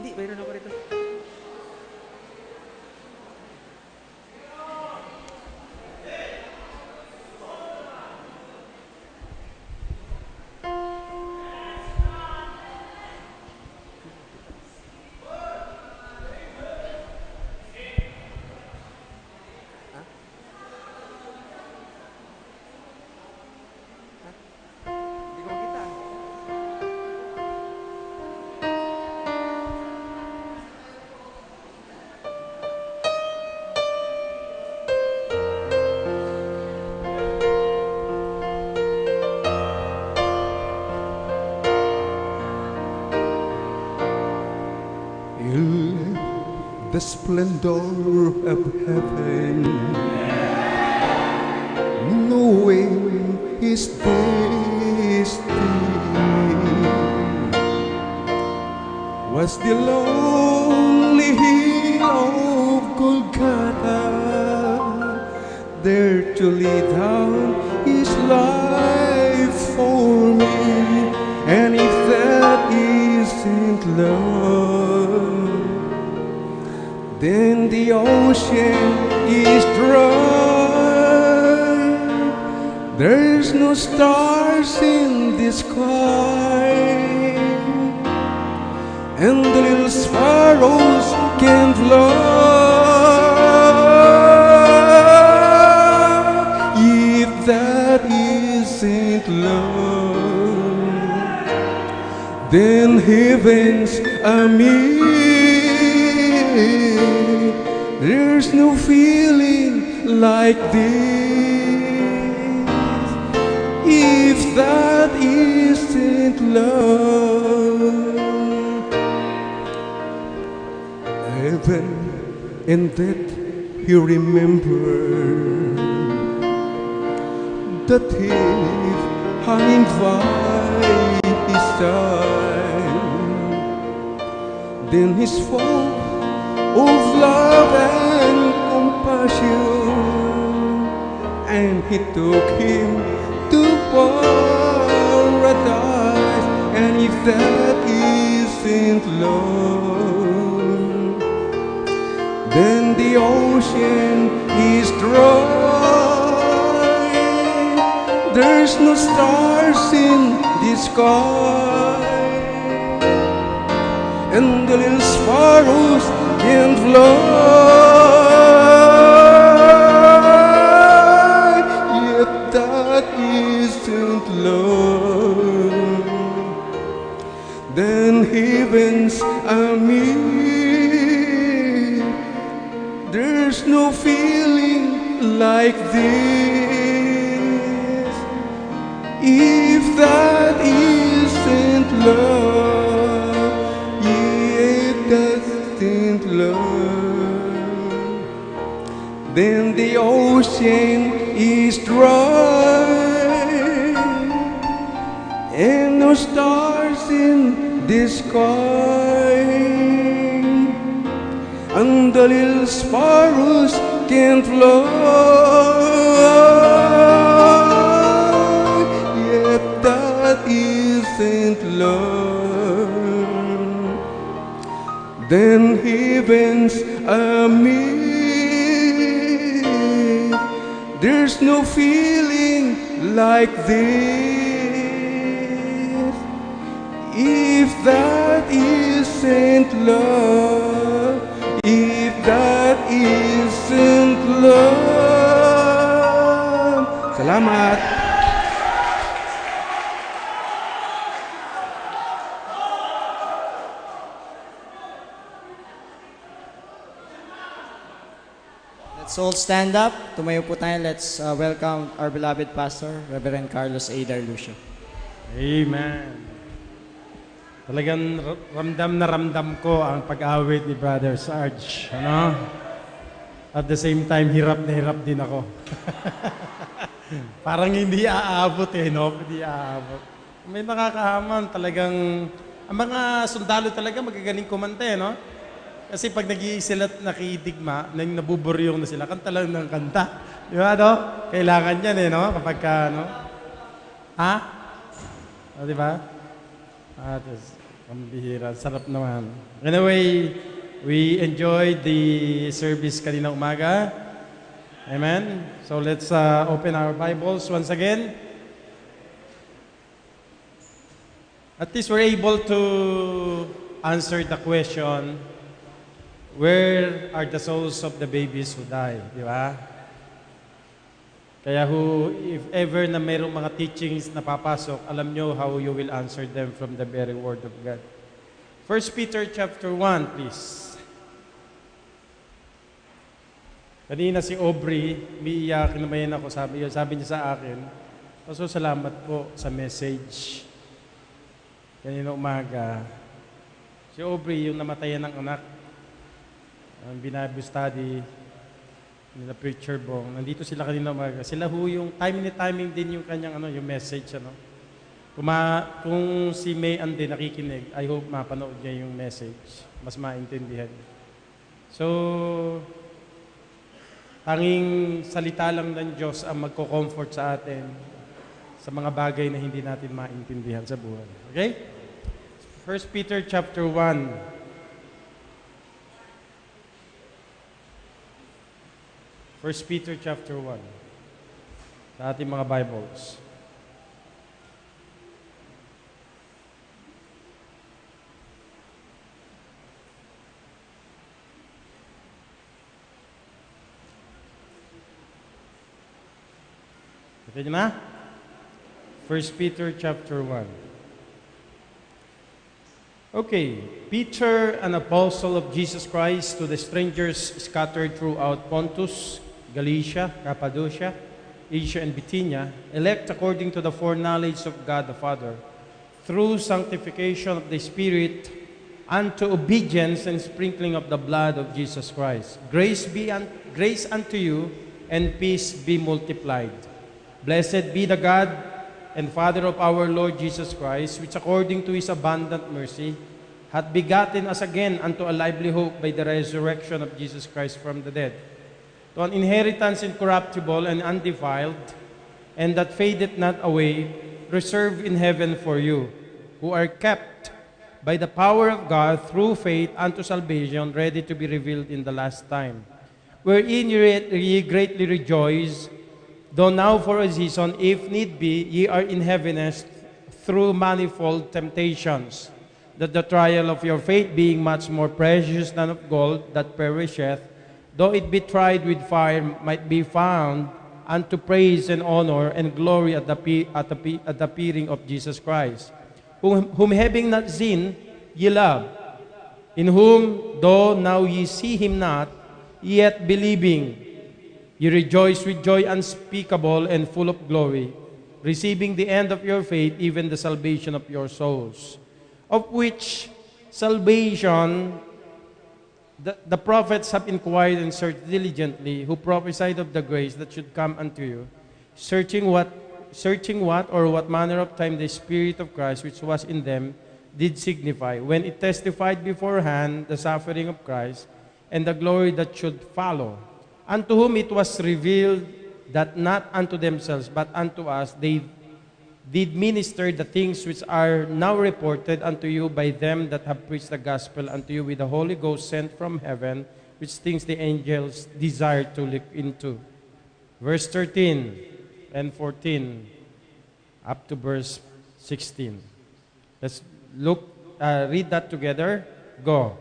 Hindi, mayroon ako rito. Hindi ko makita. In the splendor of heaven, knowing his destiny, was the lonely hill of Golgotha, there to lay down his life for me. And if that isn't love, then the ocean is dry. There's no stars in the sky, and the little sparrows can fly. If that isn't love, then heaven's a me. There's no feeling like this. If that isn't love, heaven and death you remember, the thief hanging by his side, then his fall of love and compassion, and he took him to paradise. And if that isn't love, then the ocean is dry. There's no stars in the sky, and the little sparrows can fly. Yet that isn't love, then heaven's a me. There's no feeling like this. If that isn't love, if that isn't love, then the ocean is dry, and no stars in the sky, and the little sparrows can fly. Yet that isn't love, then heaven's a me. There's no feeling like this. If that isn't love, if that isn't love. Salamat. Let's all stand up. Tumayo po tayo. Let's welcome our beloved pastor, Reverend Carlos A. Darlucio. Amen. Talagang ramdam ko ang pag-awit ni Brother Sarge. Ano? At the same time, hirap na hirap din ako. Parang hindi aabot no? Hindi aabot. May nakakahaman talagang, ang mga sundalo talaga magagaling kumanta no? Kasi pag sila nakidigma, nabuburyong na sila, kanta lang ng kanta. Di ba, no? Kailangan yan no? Kapag ka, no? Ha? O, di ba? Ang bihira. Sarap naman. Anyway, we enjoyed the service kanina umaga. Amen? So let's open our Bibles once again. At least we're able to answer the question, where are the souls of the babies who die? Di ba? Kaya if ever na mayroong mga teachings na papasok, alam nyo how you will answer them from the very Word of God. 1 Peter chapter 1, please. Kanina si Aubrey, umiiyak naman ako, sabi niya sa akin, "Paso, salamat po sa message." Kanina umaga, si Aubrey, yung namatayan ng anak, ang Bible study, nila Preacher Bong, nandito sila kanina umaga. Sila yung timing din yung kanyang yung message. Kung si May Ande nakikinig, I hope mapanood niya yung message, mas maintindihan. So, tanging salita lang ng Diyos ang magko-comfort sa atin sa mga bagay na hindi natin maintindihan sa buhay. Okay? 1 Peter chapter 1. 1 Peter chapter 1. Sa ating mga Bibles. Ito na? 1 Peter chapter 1. Okay. Peter, an apostle of Jesus Christ, to the strangers scattered throughout Pontus, Galatia, Cappadocia, Asia, and Bithynia, elect according to the foreknowledge of God the Father, through sanctification of the Spirit, unto obedience and sprinkling of the blood of Jesus Christ. Grace unto you, and peace be multiplied. Blessed be the God and Father of our Lord Jesus Christ, which according to His abundant mercy hath begotten us again unto a lively hope by the resurrection of Jesus Christ from the dead, to an inheritance incorruptible and undefiled, and that fadeth not away, reserved in heaven for you, who are kept by the power of God through faith unto salvation, ready to be revealed in the last time. Wherein ye greatly rejoice, though now for a season, if need be, ye are in heaviness through manifold temptations, that the trial of your faith, being much more precious than of gold that perisheth, though it be tried with fire, might be found unto praise and honor and glory at the appearing of Jesus Christ, whom having not seen, ye love, in whom, though now ye see Him not, yet believing, ye rejoice with joy unspeakable and full of glory, receiving the end of your faith, even the salvation of your souls. Of which salvation the prophets have inquired and searched diligently, who prophesied of the grace that should come unto you, searching what or what manner of time the Spirit of Christ which was in them did signify, when it testified beforehand the suffering of Christ and the glory that should follow. Unto whom it was revealed that not unto themselves, but unto us, they did minister the things which are now reported unto you by them that have preached the gospel unto you with the Holy Ghost sent from heaven, which things the angels desire to look into. Verse 13 and 14, up to verse 16. Let's read that together. Go.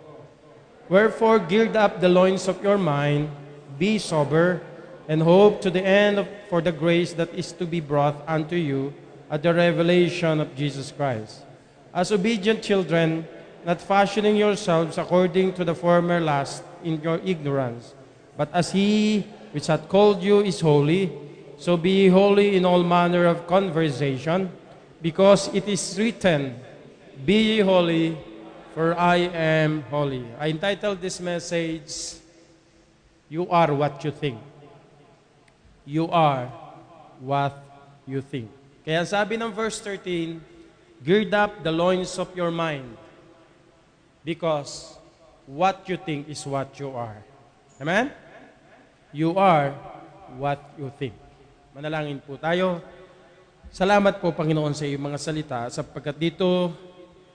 Wherefore, gird up the loins of your mind, be sober, and hope to the end for the grace that is to be brought unto you at the revelation of Jesus Christ. As obedient children, not fashioning yourselves according to the former lust in your ignorance, but as He which hath called you is holy, so be ye holy in all manner of conversation, because it is written, Be ye holy, for I am holy. I entitled this message, You are what you think. You are what you think. Kaya sabi ng verse 13, gird up the loins of your mind, because what you think is what you are. Amen? You are what you think. Manalangin po tayo. Salamat po, Panginoon, sa iyong mga salita, sapagkat dito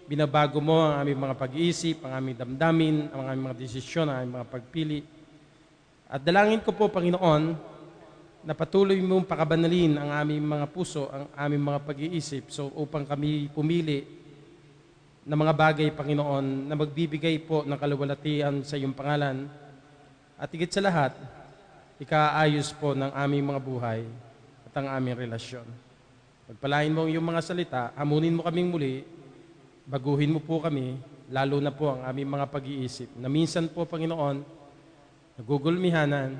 binabago mo ang aming mga pag-iisip, ang aming damdamin, ang aming mga desisyon, ang aming mga pagpili. At dalangin ko po, Panginoon, na patuloy mong pakabanalin ang aming mga puso, ang aming mga pag-iisip, so upang kami pumili ng mga bagay, Panginoon, na magbibigay po ng kaluwalhatian sa iyong pangalan. At higit sa lahat, ikaayos po ng aming mga buhay at ang aming relasyon. Pagpalain mo ang iyong mga salita, hamunin mo kaming muli, baguhin mo po kami, lalo na po ang aming mga pag-iisip. Na minsan po, Panginoon, nagugulmihanan,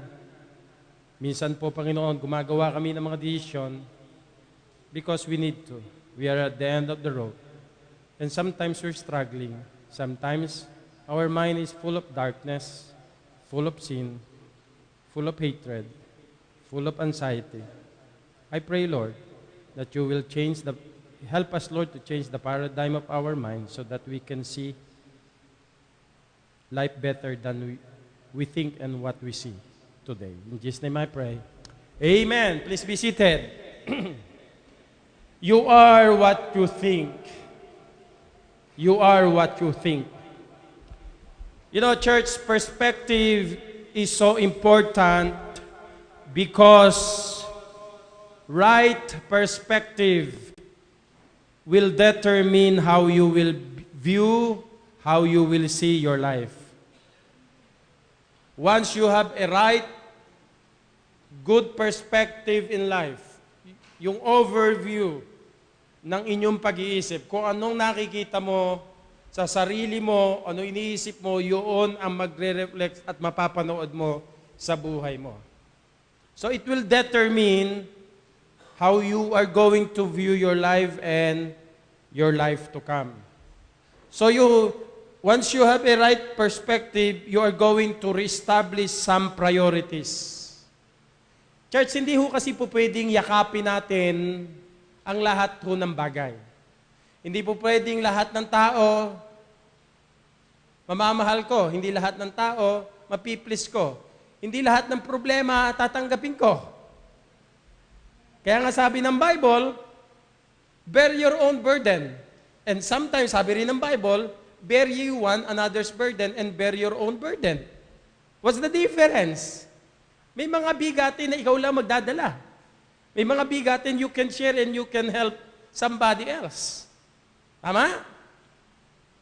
minsan po, Panginoon, gumagawa kami ng mga desisyon because we need to. We are at the end of the road. And sometimes we're struggling. Sometimes our mind is full of darkness, full of sin, full of hatred, full of anxiety. I pray, Lord, that you will help us, Lord, to change the paradigm of our mind so that we can see life better than we think and what we see today. In Jesus' name I pray. Amen. Please be seated. You are what you think. You are what you think. You know, church, perspective is so important because right perspective will determine how you will view, how you will see your life. Once you have a right, good perspective in life, yung overview ng inyong pag-iisip, kung anong nakikita mo sa sarili mo, ano iniisip mo, yun ang magre-reflect at mapapanood mo sa buhay mo. So it will determine how you are going to view your life and your life to come. So once you have a right perspective, you are going to reestablish some priorities. Church, hindi ho kasi po pwedeng yakapin natin ang lahat ho ng bagay. Hindi po pwedeng lahat ng tao mamamahal ko. Hindi lahat ng tao mapiplis ko. Hindi lahat ng problema tatanggapin ko. Kaya nga sabi ng Bible, bear your own burden. And sometimes, sabi rin ng Bible, bear ye one another's burden and bear your own burden. What's the difference? May mga bigatin na ikaw lang magdadala. May mga bigatin you can share and you can help somebody else. Tama?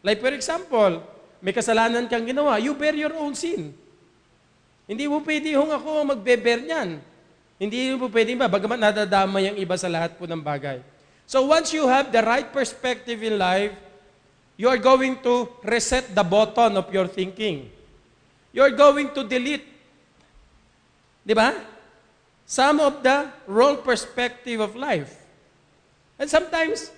Like for example, may kasalanan kang ginawa, you bear your own sin. Hindi mo pwede hong ako magbe-bear niyan. Hindi mo pwede ba, bagamat nadadamay ang iba sa lahat po ng bagay. So once you have the right perspective in life, you are going to reset the button of your thinking. You are going to delete, di ba? Some of the wrong perspective of life. And sometimes,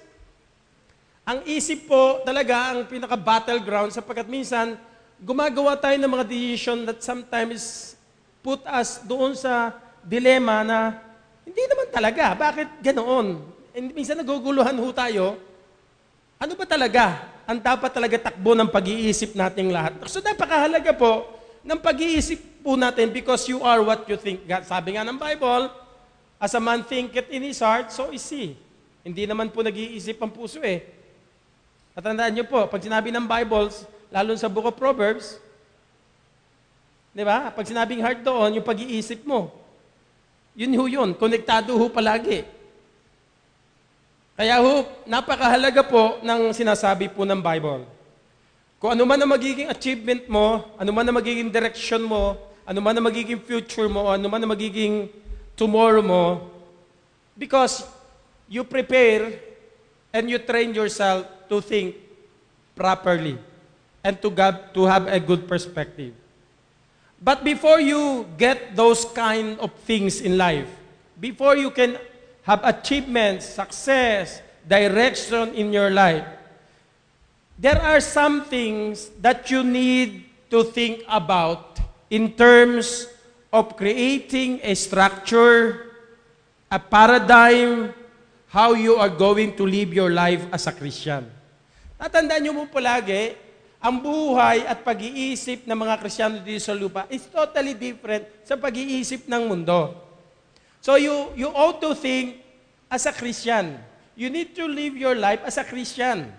ang isip po talaga ang pinaka-battleground sapagkat minsan, gumagawa tayo ng mga decision that sometimes put us doon sa dilema na hindi naman talaga. Bakit ganoon? And minsan naguguluhan ho tayo. Ano ba talaga ang dapat talaga takbo ng pag-iisip nating lahat? So napakahalaga po ng pag-iisip po natin because you are what you think. Sabi nga ng Bible, as a man thinketh in his heart, so is he. Hindi naman po nag-iisip ang puso eh. At tandaan niyo po, pag sinabi ng Bible, lalo sa Book of Proverbs, di ba? Pag sinabing heart doon, yung pag-iisip mo, yun ho yun, konektado ho palagi. Kaya ho, napakahalaga po ng sinasabi po ng Bible. Kung ano man ang magiging achievement mo, ano man ang magiging direction mo, ano man ang magiging future mo, ano man ang magiging tomorrow mo, because you prepare and you train yourself to think properly and to have a good perspective. But before you get those kind of things in life, before you can have achievements, success, direction in your life, there are some things that you need to think about in terms of creating a structure, a paradigm, how you are going to live your life as a Christian. Tatandaan niyo po palagi, ang buhay at pag-iisip ng mga Kristiyano dito sa lupa is totally different sa pag-iisip ng mundo. So you ought to think as a Christian. You need to live your life as a Christian.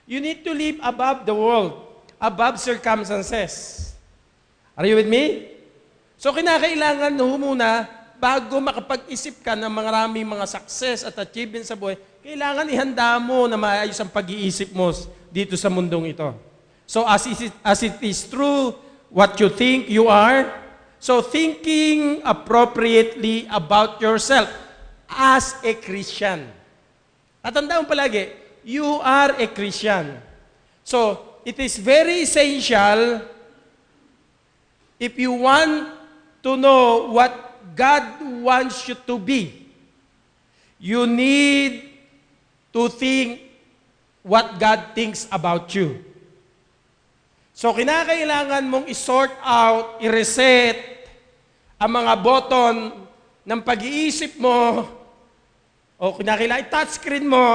You need to live above the world, above circumstances. Are you with me? So kinakailangan muna, bago makapag-isip ka ng maraming mga success at achievements sa buhay, kailangan ihanda mo na maayos ang pag-iisip mo dito sa mundong ito. So as it is true, what you think you are, so thinking appropriately about yourself as a Christian. At tandaan mo palagi, you are a Christian. So, it is very essential if you want to know what God wants you to be. You need to think what God thinks about you. So, kinakailangan mong i-sort out, i-reset ang mga button ng pag-iisip mo o kinakailangan i-touchscreen mo,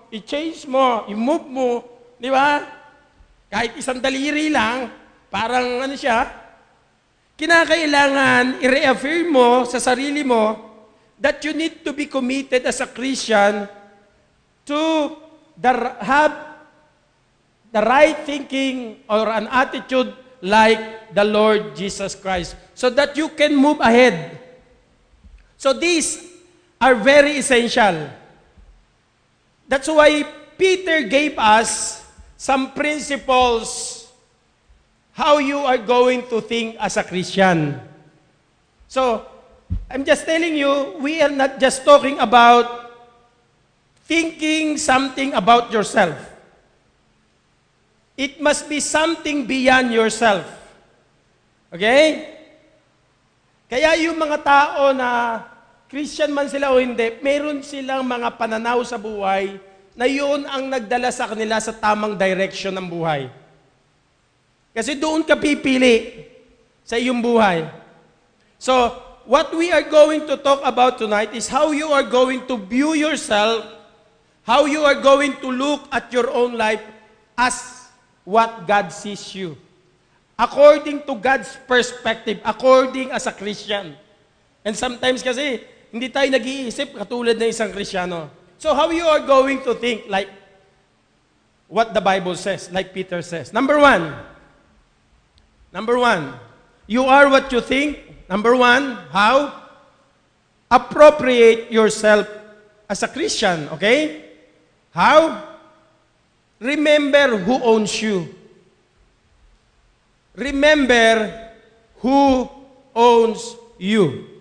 i-change mo, i-move mo, di ba? Kahit isang daliri lang, parang ano siya, kinakailangan i-reaffirm mo sa sarili mo that you need to be committed as a Christian to have the right thinking or an attitude like the Lord Jesus Christ so that you can move ahead. So these are very essential. That's why Peter gave us some principles how you are going to think as a Christian. So, I'm just telling you, we are not just talking about thinking something about yourself. It must be something beyond yourself. Okay? Kaya yung mga tao na Christian man sila o hindi, meron silang mga pananaw sa buhay na yun ang nagdala sa kanila sa tamang direction ng buhay. Kasi doon ka pipili sa iyong buhay. So, what we are going to talk about tonight is how you are going to view yourself, how you are going to look at your own life as what God sees you. According to God's perspective, according as a Christian. And sometimes kasi, hindi tayo nag-iisip katulad ng isang Kristiyano. So how you are going to think like what the Bible says, like Peter says. Number one, you are what you think. Number one, how? Appropriate yourself as a Christian, okay? How? Remember who owns you. Remember who owns you.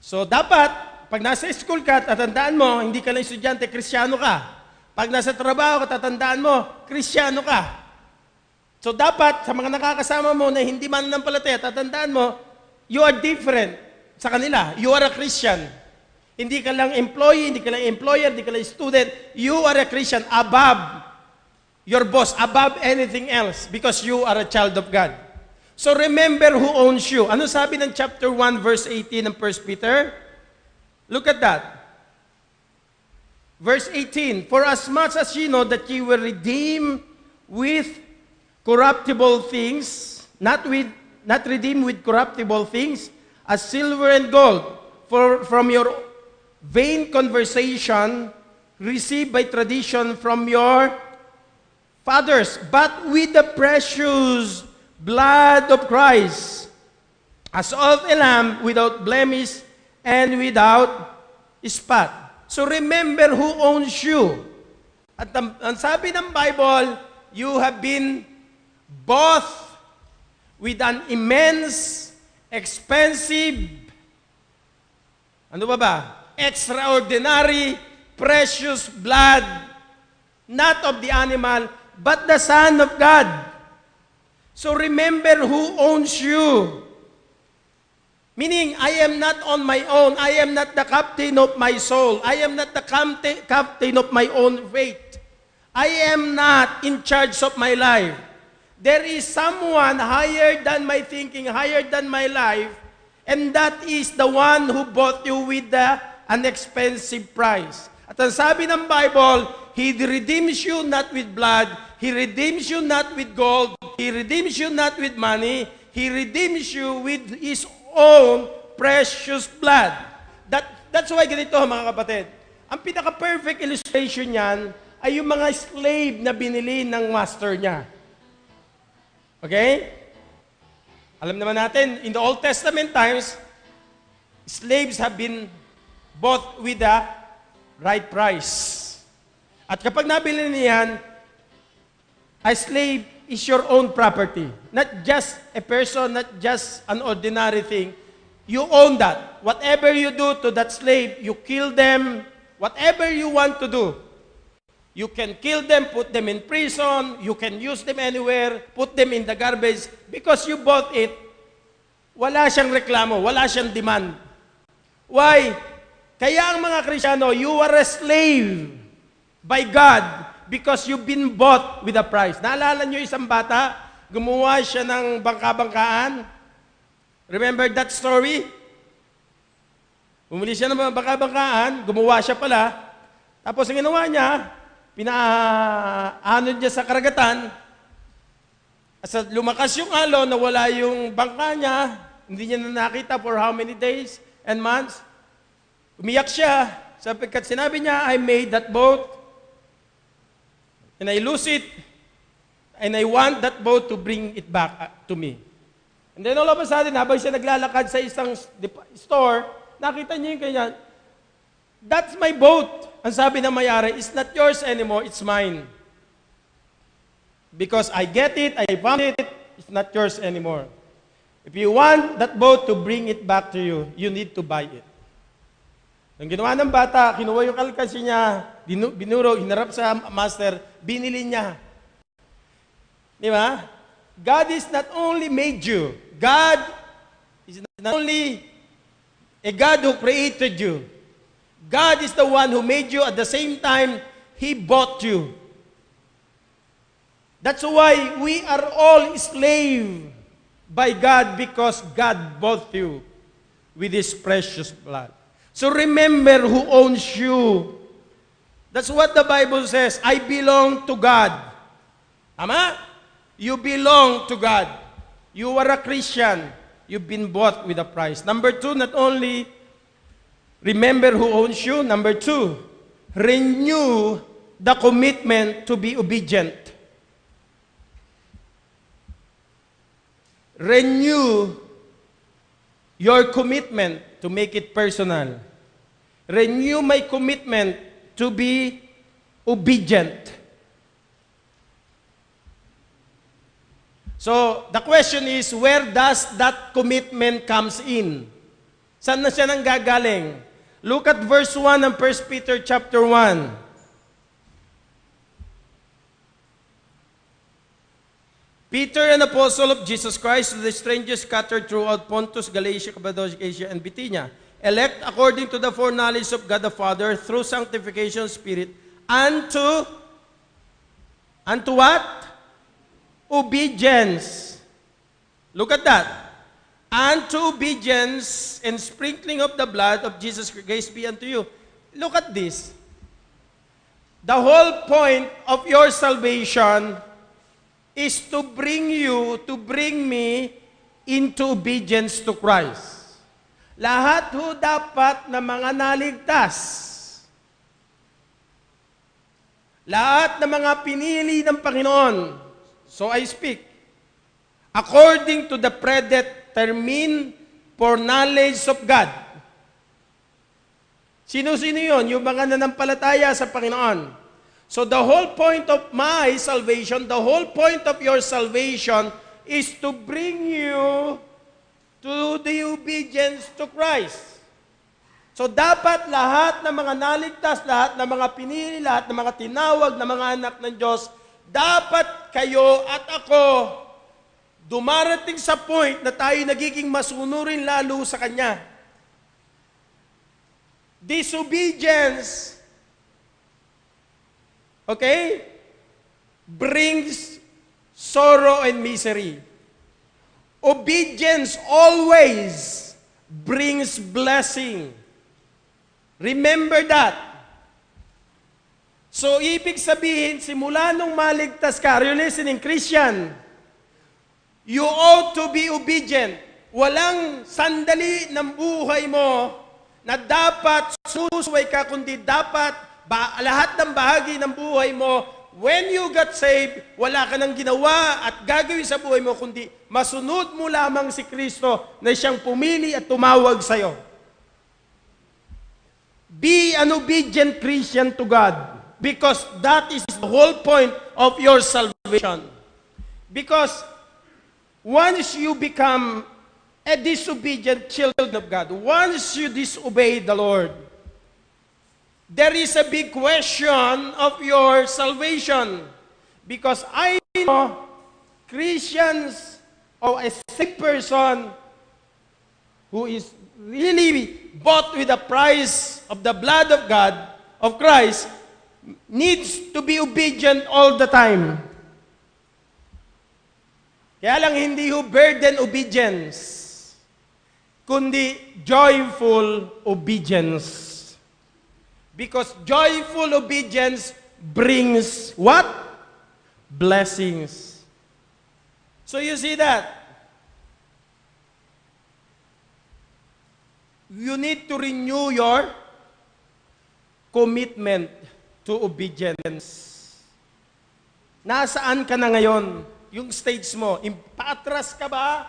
So dapat, pag nasa school ka, tatandaan mo, hindi ka lang estudyante, Kristiyano ka. Pag nasa trabaho ka, tatandaan mo, Kristiyano ka. So dapat, sa mga nakakasama mo na hindi mananampalataya, tatandaan mo, you are different sa kanila. You are a Christian. Hindi ka lang employee, hindi ka lang employer, hindi ka lang student. You are a Christian above your boss, above anything else, because you are a child of God. So remember who owns you. Ano sabi ng chapter 1, verse 18 ng 1 Peter? Look at that. Verse 18, for as much as you know that you were redeemed with corruptible things, not redeemed with corruptible things, as silver and gold, from your vain conversation received by tradition from your fathers, but with the precious blood of Christ, as of a lamb without blemish and without spot. So remember who owns you. At ang sabi ng Bible, you have been bought with an immense, expensive, ano ba? Extraordinary, precious blood, not of the animal, but the Son of God. So remember who owns you. Meaning, I am not on my own. I am not the captain of my soul. I am not the captain of my own fate. I am not in charge of my life. There is someone higher than my thinking, higher than my life, and that is the one who bought you with an expensive price. At ang sabi ng Bible, He redeems you not with blood, He redeems you not with gold, He redeems you not with money, He redeems you with His own precious blood. That's why ganito mga kapatid. Ang pinaka-perfect illustration niyan, ay yung mga slave na binili ng master niya. Okay? Alam naman natin, in the Old Testament times, slaves have been bought with the right price. At kapag nabili niyan, a slave is your own property. Not just a person, not just an ordinary thing. You own that. Whatever you do to that slave, you kill them, whatever you want to do. You can kill them, put them in prison, you can use them anywhere, put them in the garbage. Because you bought it, wala siyang reklamo, wala siyang demand. Why? Kaya ang mga Kristiyano, you are a slave by God because you've been bought with a price. Naalala niyo isang bata, gumawa siya ng bangka-bangkaan? Remember that story? Bumili siya ng mga bangka-bangkaan, gumawa siya pala, tapos ang ginawa niya, pinaano niya sa karagatan, as lumakas yung alon, nawala yung bangka niya, hindi niya na nakita for how many days and months. Umiyak siya, sapagkat sinabi niya, I made that boat, and I lose it, and I want that boat to bring it back to me. And then all of a sudden, habang siya naglalakad sa isang store, nakita niya yung kanya, that's my boat. Ang sabi ng may-ari, it's not yours anymore, it's mine. Because I get it, I found it, it's not yours anymore. If you want that boat to bring it back to you, you need to buy it. Ang ginawa ng bata, kinuha yung kalkasi niya, binuro, hinarap sa master, binili niya. Di ba? God is not only made you, God is not only a God who created you. God is the one who made you. At the same time, He bought you. That's why we are all slaves by God because God bought you with His precious blood. So remember who owns you. That's what the Bible says. I belong to God. Tama? You belong to God. You are a Christian. You've been bought with a price. Number two, not only remember who owns you. Number two, renew the commitment to be obedient. Renew your commitment to make it personal. Renew my commitment to be obedient. So, the question is, where does that commitment comes in? Saan na siya nang gagaling? Look at verse 1 ng 1 Peter chapter 1. Peter, an apostle of Jesus Christ, to the strangers scattered throughout Pontus, Galatia, Cappadocia, Asia, and Bithynia, elect according to the foreknowledge of God the Father, through sanctification of Spirit, unto what? Obedience. Look at that. Unto obedience and sprinkling of the blood of Jesus Christ, grace be unto you. Look at this. The whole point of your salvation is to bring me into obedience to Christ. Lahat ho dapat na mga naligtas. Lahat na mga pinili ng Panginoon. So I speak, according to the predetermined foreknowledge of God. Sino-sino yun? Yung mga nanampalataya sa Panginoon. So the whole point of my salvation, the whole point of your salvation is to bring you to the obedience to Christ. So dapat lahat ng mga naligtas, lahat ng mga pinili, lahat ng mga tinawag na mga anak ng Diyos, dapat kayo at ako dumarating sa point na tayo nagiging masunurin lalo sa Kanya. Disobedience, okay, brings sorrow and misery. Obedience always brings blessing. Remember that. So, ibig sabihin, simula nung maligtas ka, are you listening, Christian? You ought to be obedient. Walang sandali ng buhay mo na dapat susuway ka, kundi dapat lahat ng bahagi ng buhay mo, when you got saved, wala ka nang ginawa at gagawin sa buhay mo, kundi masunod mo lamang si Kristo na siyang pumili at tumawag sa'yo. Be an obedient Christian to God, because that is the whole point of your salvation. Because once you become a disobedient child of God, once you disobey the Lord, there is a big question of your salvation. Because I know Christians or a sick person who is really bought with the price of the blood of God, of Christ, needs to be obedient all the time. Kaya lang hindi ho burden obedience, kundi joyful obedience. Because joyful obedience brings what? Blessings. So you see that? You need to renew your commitment to obedience. Nasaan ka na ngayon? Yung stage mo, paatras ka ba?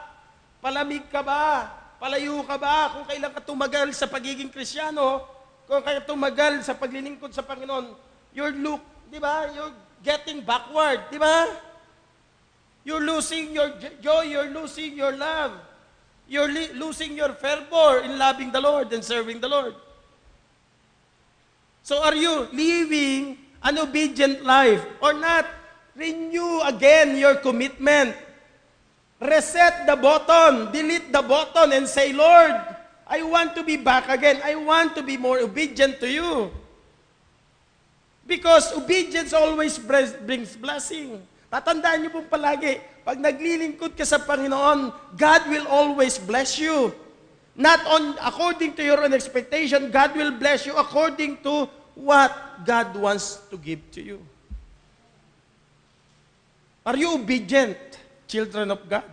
Palamig ka ba? Palayo ka ba? Kung kailan ka tumagal sa pagiging Kristyano, kung kaya tumagal sa paglilingkod sa Panginoon, di ba? You're getting backward, di ba? You're losing your joy, you're losing your love. You're losing your fervor in loving the Lord and serving the Lord. So are you living an obedient life or not? Renew again your commitment. Reset the button, delete the button and say, Lord, I want to be back again. I want to be more obedient to you. Because obedience always brings blessing. Tatandaan niyo po palagi, pag naglilingkod ka sa Panginoon, God will always bless you. Not according to your own expectation, God will bless you according to what God wants to give to you. Are you obedient, children of God?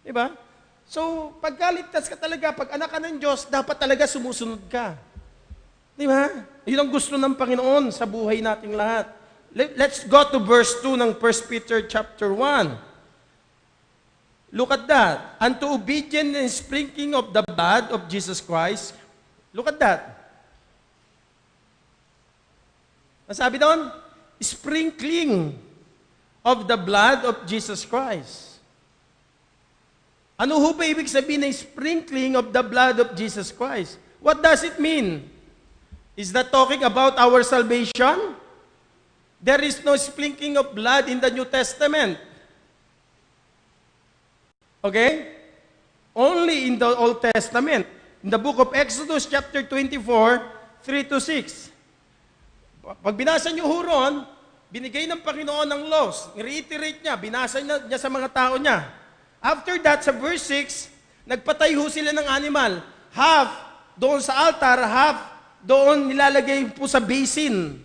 Diba? So, pagkaligtas ka talaga, pag anak ka ng Diyos, dapat talaga sumusunod ka. Di ba? Yun ang gusto ng Panginoon sa buhay nating lahat. Let's go to verse 2 ng 1 Peter chapter 1. Look at that. Unto obedience and sprinkling of the blood of Jesus Christ. Look at that. Ang sabi doon? Sprinkling of the blood of Jesus Christ. Ano ho ba ibig sabihin ng sprinkling of the blood of Jesus Christ? What does it mean? Is that talking about our salvation? There is no sprinkling of blood in the New Testament. Okay? Only in the Old Testament. In the book of Exodus chapter 24, 3 to 6. Pag binasa niyo huron, binigay ng Panginoon ng laws. I-reiterate niya, binasa niya sa mga tao niya. After that, sa verse 6, nagpatay ho sila ng animal. Half doon sa altar, half doon nilalagay po sa basin.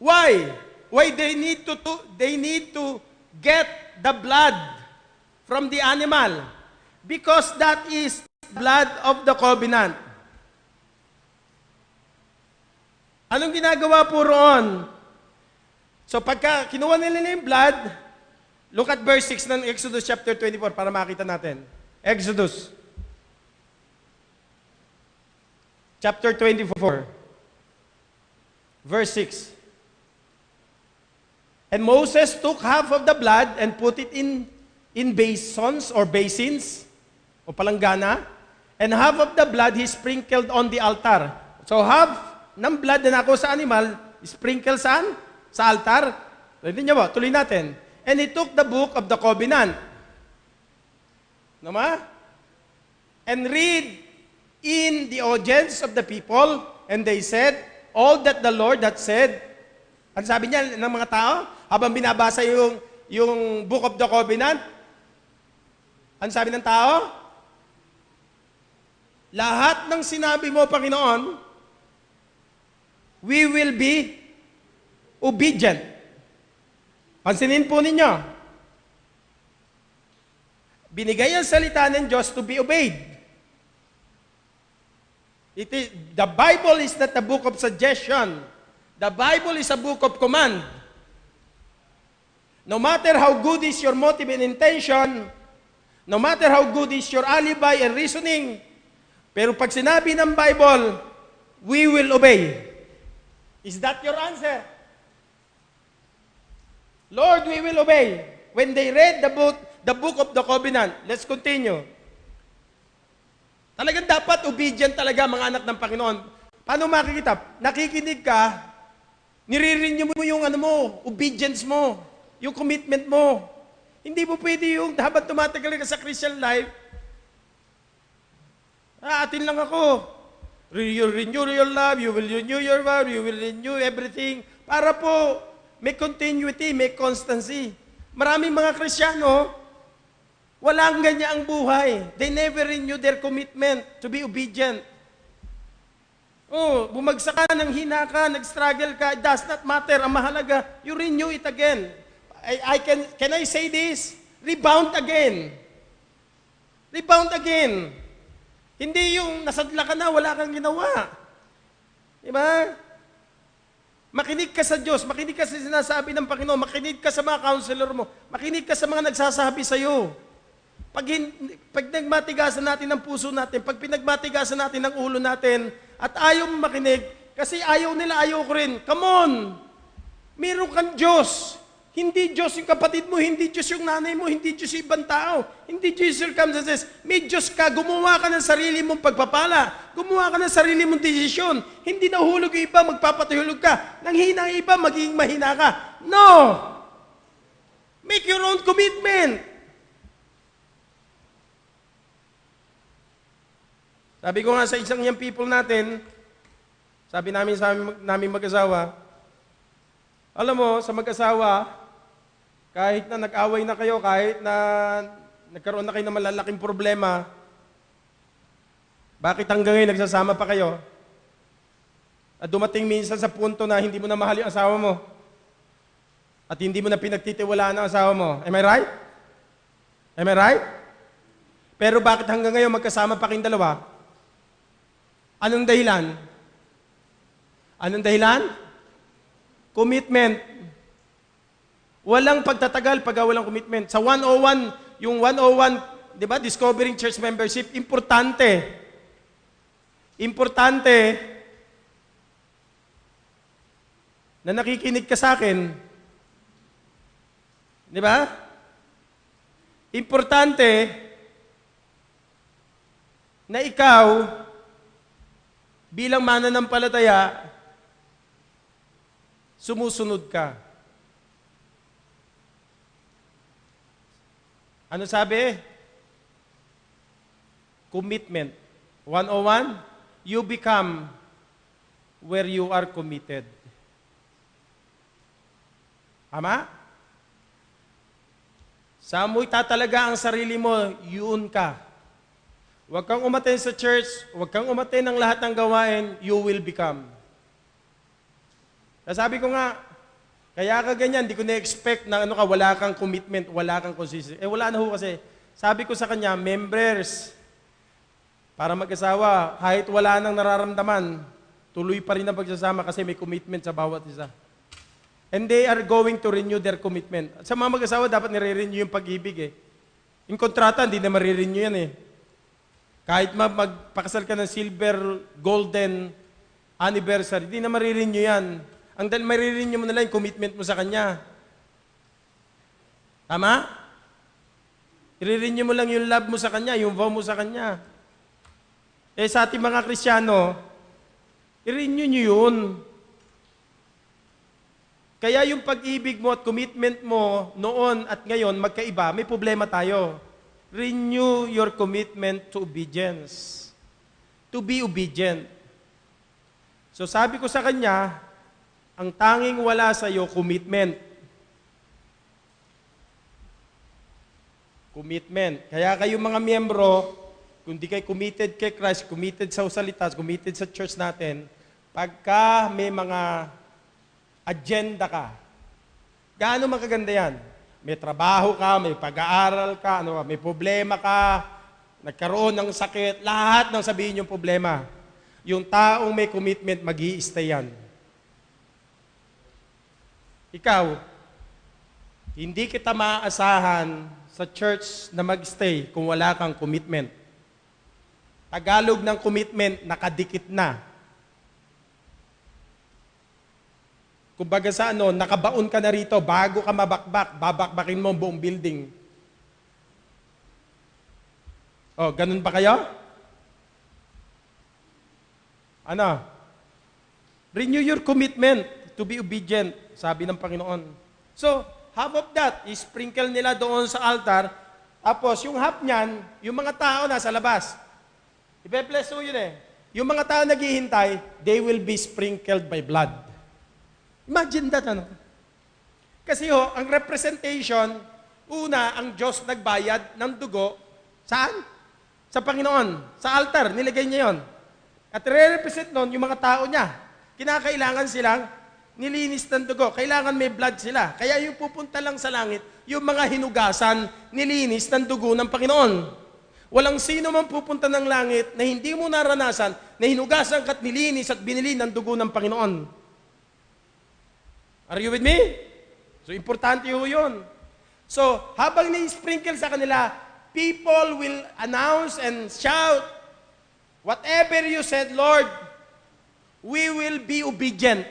Why? Why they need to get the blood from the animal? Because that is blood of the covenant. Anong ginagawa po roon? So pagka kinuha nila yung blood, look at verse 6 ng Exodus chapter 24 para makita natin. Exodus chapter 24 verse 6. And Moses took half of the blood and put it in basins or basins o palanggana, and half of the blood he sprinkled on the altar. So half ng blood na nakuha sa animal, sprinkle saan? Sa altar. Hindi niyo ba? Tuloy natin. And he took the book of the covenant. Nama? And read in the audience of the people, and they said, all that the Lord had said. Ang sabi niya ng mga tao, habang binabasa yung book of the covenant, ang sabi ng tao, lahat ng sinabi mo, Panginoon, we will be obedient. Pansinin po ninyo. Binigay ang salita ng Diyos to be obeyed. The Bible is not a book of suggestion. The Bible is a book of command. No matter how good is your motive and intention, no matter how good is your alibi and reasoning, pero pag sinabi ng Bible, we will obey. Is that your answer? Lord, we will obey. When they read the book of the covenant, let's continue. Talagang dapat obedient talaga mga anak ng Panginoon. Paano makikita? Nakikinig ka, nire-renew mo yung obedience mo, yung commitment mo. Hindi mo pwede yung habang tumatagal ka sa Christian life, atin lang ako. You renew your love, you will renew your vow, you will renew everything. Para po, may continuity, may constancy. Maraming mga Kristiyano, walang ganyan ang buhay. They never renew their commitment to be obedient. Bumagsak ka, nanghina ka, nag-struggle ka, it does not matter. Ang mahalaga, you renew it again. Can I say this? Rebound again. Rebound again. Hindi yung nasadla ka na, wala kang ginawa. Diba? Makinig ka sa Diyos, makinig ka sa sinasabi ng Panginoon, makinig ka sa mga counselor mo, makinig ka sa mga nagsasabi sa iyo. Pag nagmatigasan natin ang puso natin, pag pinagmatigasan natin ang ulo natin, at ayaw mo makinig, kasi ayaw nila, ayaw ko rin. Come on! Meron kang Diyos. Hindi Diyos yung kapatid mo, hindi Diyos yung nanay mo, hindi Diyos yung ibang tao, hindi Diyos yung circumstances. May Diyos ka, gumawa ka ng sarili mong pagpapala, gumawa ka ng sarili mong desisyon. Hindi nahulog yung iba, magpapatahulog ka. Nang hina yung iba, magiging mahina ka. No! Make your own commitment. Sabi ko nga sa isang young people natin, sabi namin sa aming mag-asawa, alam mo, sa mag-asawa, kahit na nag-away na kayo, kahit na nagkaroon na kayo ng malalaking problema, bakit hanggang ngayon nagsasama pa kayo? At dumating minsan sa punto na hindi mo na mahal yung asawa mo. At hindi mo na pinagtitiwalaan ang asawa mo. Am I right? Am I right? Pero bakit hanggang ngayon magkasama pa kayong dalawa? Anong dahilan? Anong dahilan? Commitment. Walang pagtatagal pag walang commitment. Sa 101, yung 101, di ba, Discovering Church Membership, importante. Importante na nakikinig ka sa akin. Di ba? Importante na ikaw, bilang mananampalataya, sumusunod ka. Ano sabi? Commitment. 101, you become where you are committed. Tama? Saan mo itatalaga ang sarili mo, yun ka. Huwag kang umaten sa church, huwag kang umaten ng lahat ng gawain, you will become. Sabi ko nga, kaya ka ganyan, di ko na-expect na wala kang commitment, wala kang consistency. Wala na ho kasi. Sabi ko sa kanya, members, para mag-asawa, kahit wala nang nararamdaman, tuloy pa rin ang pagsasama kasi may commitment sa bawat isa. And they are going to renew their commitment. Sa mga mag-asawa, dapat nire-renew yung pag-ibig eh. Yung kontrata, hindi na marirenew yan eh. Kahit magpakasal ka ng silver, golden anniversary, hindi na marirenew yan. Ang marirenew mo na lang yung commitment mo sa Kanya. Tama? I-renew mo lang yung love mo sa Kanya, yung vow mo sa Kanya. Sa ating mga Kristiyano, i-renew nyo yun. Kaya yung pag-ibig mo at commitment mo noon at ngayon, magkaiba, may problema tayo. Renew your commitment to obedience. To be obedient. So sabi ko sa kanya, ang tanging wala sa iyo, commitment. Commitment. Kaya kayo mga miyembro, kung di kayo committed kay Christ, committed sa salita, committed sa church natin, pagka may mga agenda ka, gaano makaganda yan? May trabaho ka, may pag-aaral ka, may problema ka, nagkaroon ng sakit, lahat ng sabihin yung problema. Yung taong may commitment, mag-i-stay yan. Ikaw, hindi kita maaasahan sa church na mag-stay kung wala kang commitment. Tagalog ng commitment, nakadikit na. Kumbaga sa nakabaon ka na rito, bago ka mabakbak, babakbakin mo ang buong building. Oh, ganun ba kayo? Ano? Renew your commitment to be obedient, sabi ng Panginoon. So, half of that, sprinkle nila doon sa altar. Tapos, yung half niyan, yung mga tao nasa labas. Ipe-bless mo yun eh. Yung mga tao naghihintay, they will be sprinkled by blood. Imagine that, ano? Kasi ang representation, una, ang Diyos nagbayad ng dugo. Saan? Sa Panginoon. Sa altar, nilagay niya yon. At re-represent nun yung mga tao niya. Kinakailangan silang nilinis ng dugo. Kailangan may blood sila. Kaya yung pupunta lang sa langit, yung mga hinugasan, nilinis ng dugo ng Panginoon. Walang sino man pupunta ng langit na hindi mo naranasan na hinugasan ka't nilinis at binili ng dugo ng Panginoon. Are you with me? So, importante yun. So, habang ni-sprinkle sa kanila, people will announce and shout, whatever you said, Lord, we will be obedient.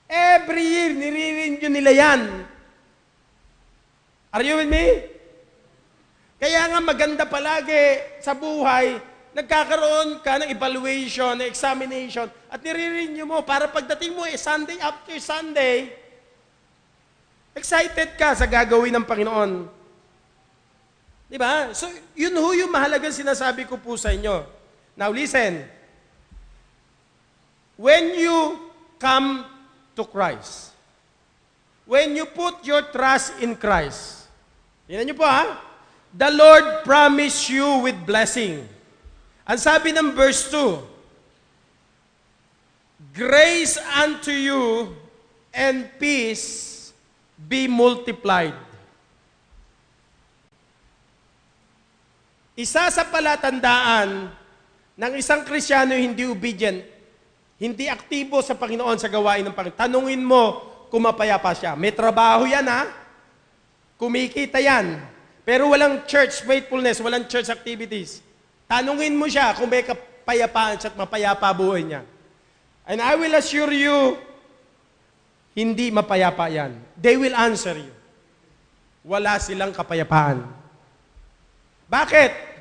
Every year, nire-renew nila yan. Are you with me? Kaya nga maganda palagi sa buhay, nagkakaroon ka ng evaluation, ng examination, at nire-renew mo para pagdating mo Sunday after Sunday, excited ka sa gagawin ng Panginoon. Di ba? So, yun yung mahalagang sinasabi ko po sa inyo. Now, listen. When you come to Christ, when you put your trust in Christ, tingnan niyo po the Lord promised you with blessing. Ang sabi ng verse 2, grace unto you and peace be multiplied. Isa sa palatandaan ng isang Kristiyano hindi obedient, hindi aktibo sa Panginoon sa gawain ng Panginoon. Tanungin mo kung mapayapa siya. May trabaho yan kumikita yan. Pero walang church faithfulness, walang church activities. Tanungin mo siya kung may kapayapaan siya at mapayapa buhay niya. And I will assure you, hindi mapayapa yan. They will answer you. Wala silang kapayapaan. Bakit?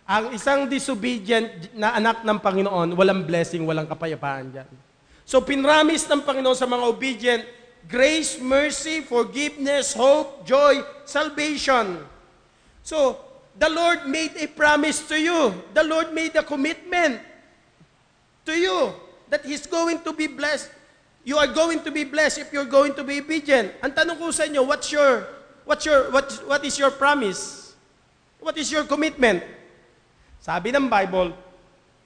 Ang isang disobedient na anak ng Panginoon, walang blessing, walang kapayapaan dyan. So, pinramis ng Panginoon sa mga obedient, grace, mercy, forgiveness, hope, joy, salvation. So, the Lord made a promise to you. The Lord made a commitment to you that He's going to be blessed. You are going to be blessed if you're going to be obedient. Ang tanong ko sa inyo, what is your promise? What is your commitment? Sabi ng Bible,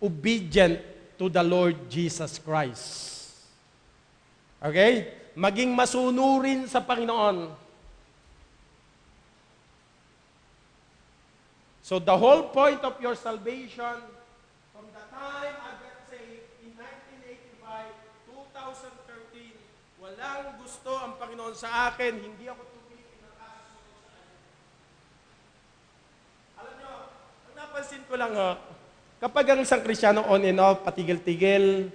obedient to the Lord Jesus Christ. Okay? Maging masunurin sa Panginoon. So the whole point of your salvation, from the time I got saved in 1985, 2013, walang gusto ang Panginoon sa akin, hindi ako tumigil ng kasunod sa Kanya. Alam nyo, ang napansin ko lang kapag ang isang Kristiyano on and off, patigil-tigil,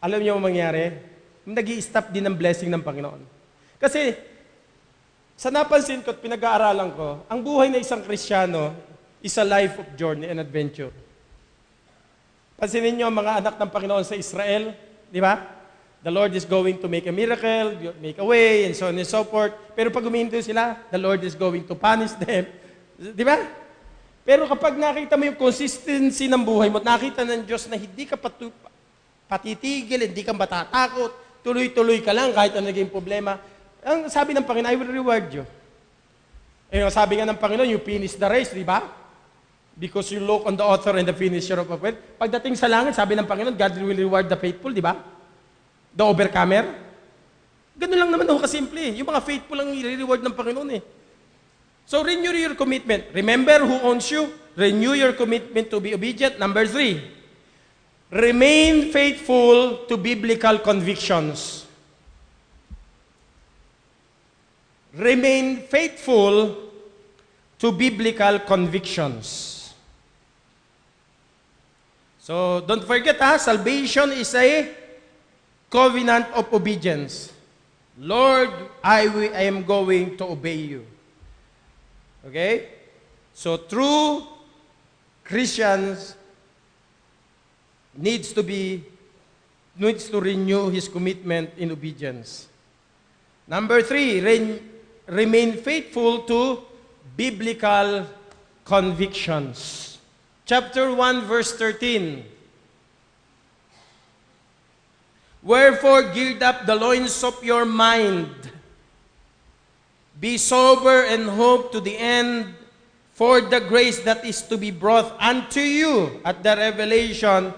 alam niyo ang mangyari? Nag-i-stop din ang blessing ng Panginoon. Kasi, sa napansin ko at pinag-aaralan ko, ang buhay na isang Kristiyano is a life of journey and adventure. Pansinin niyo ang mga anak ng Panginoon sa Israel, di ba? The Lord is going to make a miracle, make a way, and so on and so forth. Pero pag humihinto sila, the Lord is going to punish them. Di ba? Pero kapag nakita mo yung consistency ng buhay mo, nakita ng Diyos na hindi ka patitigil, hindi ka matatakot, tuloy-tuloy ka lang kahit ano naging problema. Ang sabi ng Panginoon, I will reward you. Sabi nga ng Panginoon, you finish the race, di ba? Because you look on the author and the finisher of faith. Pagdating sa langit, sabi ng Panginoon, God will reward the faithful, di ba? The overcomer. Ganun lang naman kasimple. Yung mga faithful lang i-reward ng Panginoon So renew your commitment. Remember who owns you? renew your commitment to be obedient. Number 3, remain faithful to biblical convictions. Remain faithful to biblical convictions. So, don't forget salvation is a covenant of obedience. Lord, I am going to obey you. Okay? So, true Christians needs to renew his commitment in obedience. Number 3, remain faithful to biblical convictions. Chapter 1, verse 13. Wherefore, gird up the loins of your mind. Be sober and hope to the end for the grace that is to be brought unto you at the revelation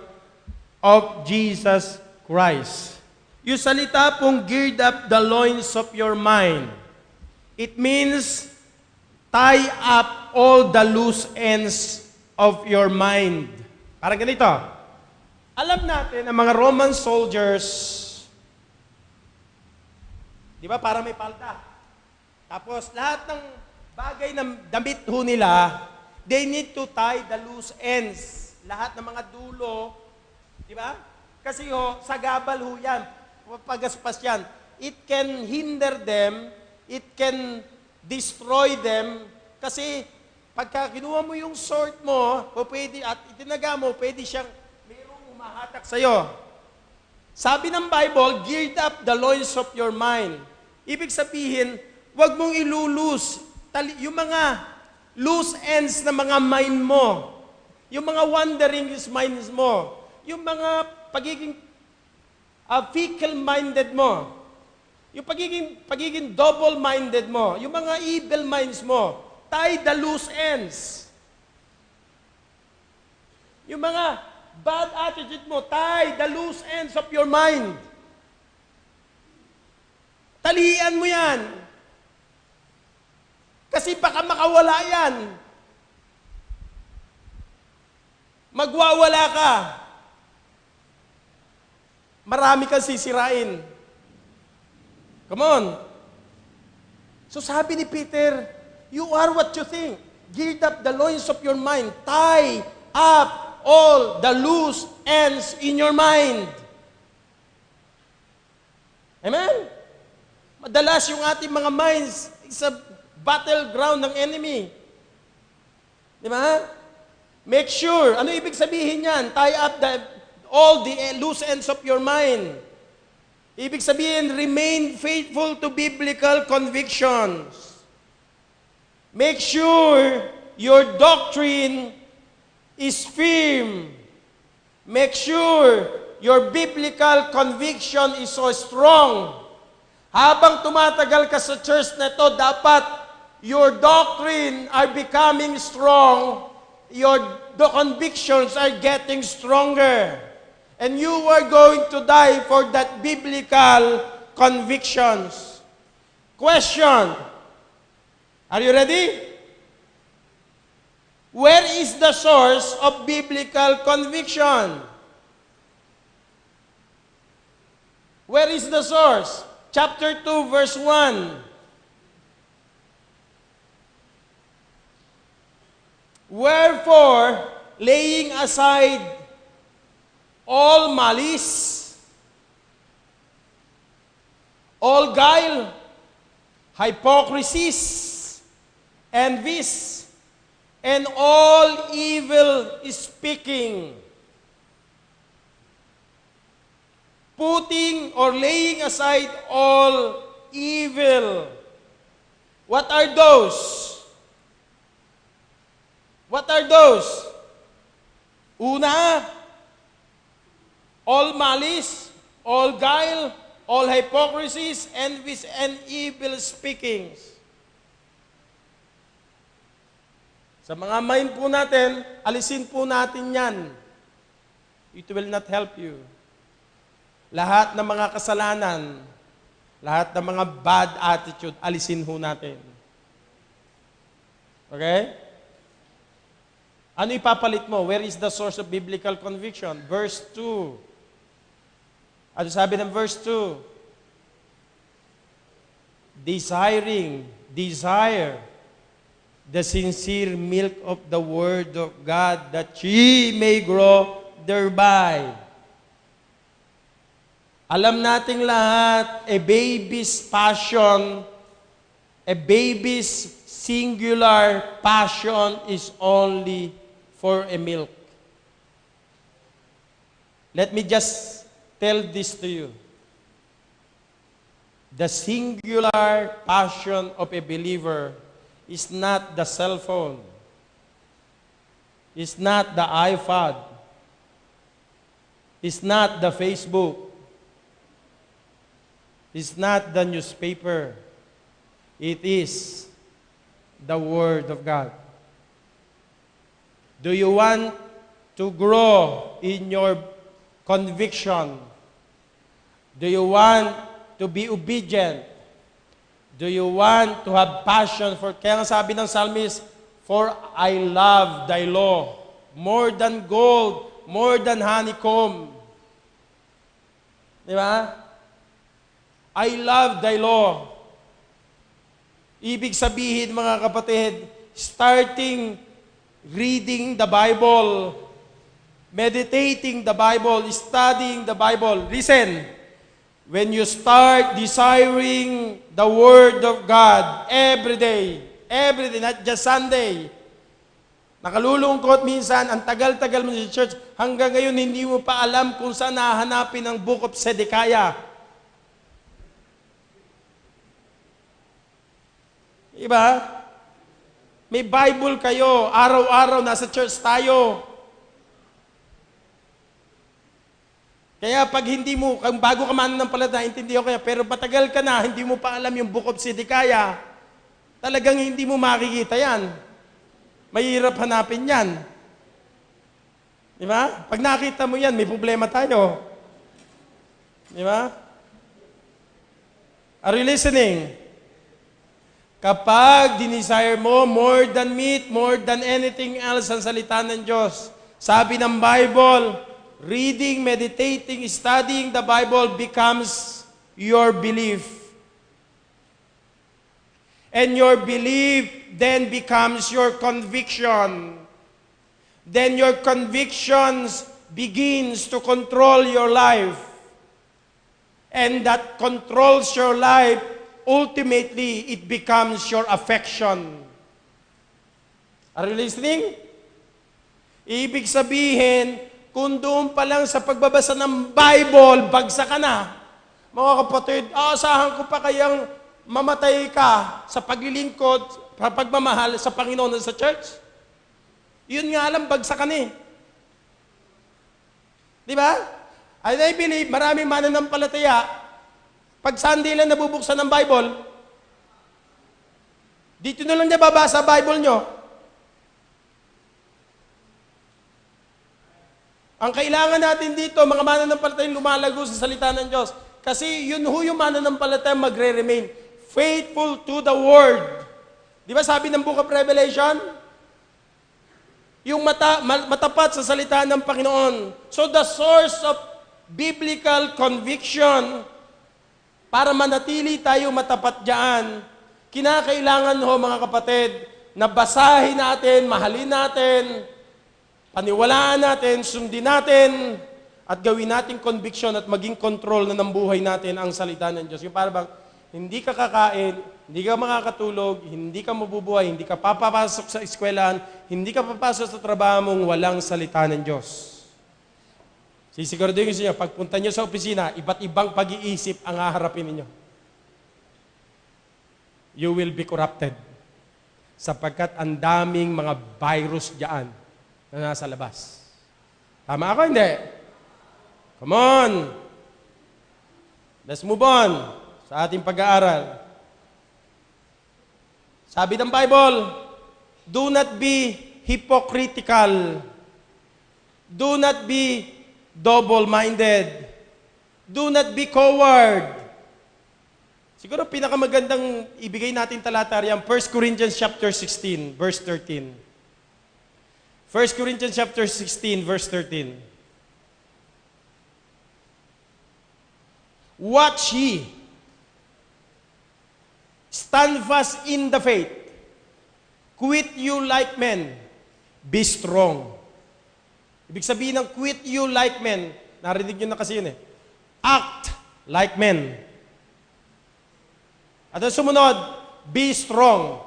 of Jesus Christ. Yung salita pong gird up the loins of your mind, it means tie up all the loose ends of your mind. Parang ganito. Alam natin ang mga Roman soldiers, di ba, para may palda. Tapos lahat ng bagay na damit ho nila, they need to tie the loose ends. Lahat ng mga dulo, di ba? Kasi sagabal ho yan. Pagaspas yan. It can hinder them, it can destroy them, kasi pagka kinuha mo yung sword mo, at itinaga mo, pwede siyang mayroong umahatak sa'yo. Sabi ng Bible, gird up the loins of your mind. Ibig sabihin, wag mong ilulus yung mga loose ends na mga mind mo, yung mga wandering minds mo, yung mga pagiging fickle-minded mo, yung pagiging double-minded mo, yung mga evil minds mo, tie the loose ends. Yung mga bad attitude mo, tie the loose ends of your mind. Talian mo yan. Kasi baka makawala yan. Magwawala ka. Marami kang sisirain. Come on. So sabi ni Peter, you are what you think. Gird up the loins of your mind. Tie up all the loose ends in your mind. Amen? Madalas yung ating mga minds is a battleground ng enemy. Di ba? Make sure. Ano ibig sabihin yan? Tie up all the loose ends of your mind. Ibig sabihin, remain faithful to biblical convictions. Make sure your doctrine is firm. Make sure your biblical conviction is so strong. Habang tumatagal ka sa church na ito, dapat your doctrine are becoming strong. The convictions are getting stronger. And you are going to die for that biblical convictions. Question. Are you ready? Where is the source of biblical conviction? Where is the source? Chapter 2, verse 1. Wherefore, laying aside all malice, all guile, hypocrisies, envies, and all evil speaking, putting or laying aside all evil. What are those? What are those? Una, all malice, all guile, all hypocrisies, envies, and evil speakings. Sa mga mind po natin, alisin po natin yan. It will not help you. Lahat ng mga kasalanan, lahat ng mga bad attitude, alisin ho natin. Okay? Ano ipapalit mo? Where is the source of biblical conviction? Verse 2. Ano sabi ng verse 2? Desire the sincere milk of the Word of God, that ye may grow thereby. Alam nating lahat, a baby's passion, a baby's singular passion is only for a milk. Let me just tell this to you. The singular passion of a believer is not the cell phone. It's not the iPod. It's not the Facebook. It's not the newspaper. It is the Word of God. Do you want to grow in your conviction? Do you want to be obedient? Do you want to have passion for... Kaya nga sabi ng psalmist, for I love thy law more than gold, more than honeycomb. Di ba? I love thy law. Ibig sabihin, mga kapatid, starting reading the Bible, meditating the Bible, studying the Bible. Listen, when you start desiring the Word of God every day, not just Sunday, nakalulungkot minsan, ang tagal-tagal mo sa church, hanggang ngayon hindi mo pa alam kung saan nahanapin ang Book of Zedekiah. Diba? May Bible kayo, araw-araw nasa church tayo. Kaya pag hindi mo, bago ka mananampalataya, intindihan ko kaya, pero patagal ka na, hindi mo pa alam yung Book of Zedekiah, talagang hindi mo makikita yan. Mahirap hanapin yan. Di ba? Pag nakita mo yan, may problema tayo. Di ba? Are you listening? Kapag dinesire mo more than meat, more than anything else ang salita ng Diyos, sabi ng Bible, reading, meditating, studying the Bible becomes your belief. And your belief then becomes your conviction. Then your convictions begins to control your life. And that controls your life, ultimately, it becomes your affection. Are you listening? Ibig sabihin, kung doon pa lang sa pagbabasa ng Bible, bagsak ka na. Mga kapatid, aasahan ko pa kayang mamatay ka sa paglilingkod, pagmamahal sa Panginoon sa church? Yun nga lang, bagsak ka na eh. Di ba? And I believe, maraming mananampalataya, pag Sunday lang nabubuksan ng Bible, dito na lang niya babasa Bible nyo. Ang kailangan natin dito, mga mananampalataya lumalago sa salita ng Diyos. Kasi yun yung mananampalataya magre-remain faithful to the Word. Di ba sabi ng Book of Revelation? Yung matapat sa salita ng Panginoon. So the source of biblical conviction, para manatili tayo matapat diyan, kinakailangan ho mga kapatid, na basahin natin, mahalin natin, paniwalaan natin, sundin natin, at gawin natin conviction at maging control na ng buhay natin ang salita ng Diyos. Yung para bang, hindi ka kakain, hindi ka makakatulog, hindi ka mabubuhay, hindi ka papapasok sa eskwelahan, hindi ka papasok sa trabaho mong walang salita ng Diyos. Sisiguraduhin ko sa inyo, pagpunta nyo sa opisina, iba't ibang pag-iisip ang haharapin ninyo. You will be corrupted. Sapagkat ang daming mga virus diyan na nasa labas. Tama ako, hindi? Come on! Let's move on sa ating pag-aaral. Sabi ng Bible, do not be hypocritical. Do not be double-minded. Do not be coward. Siguro pinakamagandang ibigay natin talata riyan, 1 Corinthians chapter 16, verse 13. 1 1 Corinthians chapter 16, verse 13. Watch ye. Stand fast in the faith. Quit you like men. Be strong. Ibig sabihin ng quit you like men, narinig nyo na kasi yun eh. Act like men. At ang sumunod, be strong.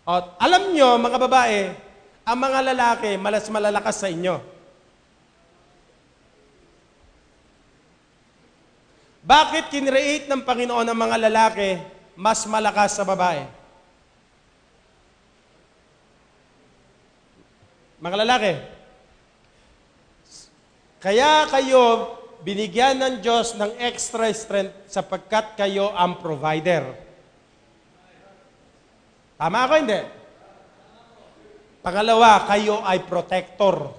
At alam nyo, mga babae, ang mga lalaki, malas malalakas sa inyo. Bakit kinreate ng Panginoon ang mga lalaki mas malakas sa babae? Mga lalaki, kaya kayo binigyan ng Diyos ng extra strength sapagkat kayo ang provider. Tama ako, hindi? Pangalawa, kayo ay protector.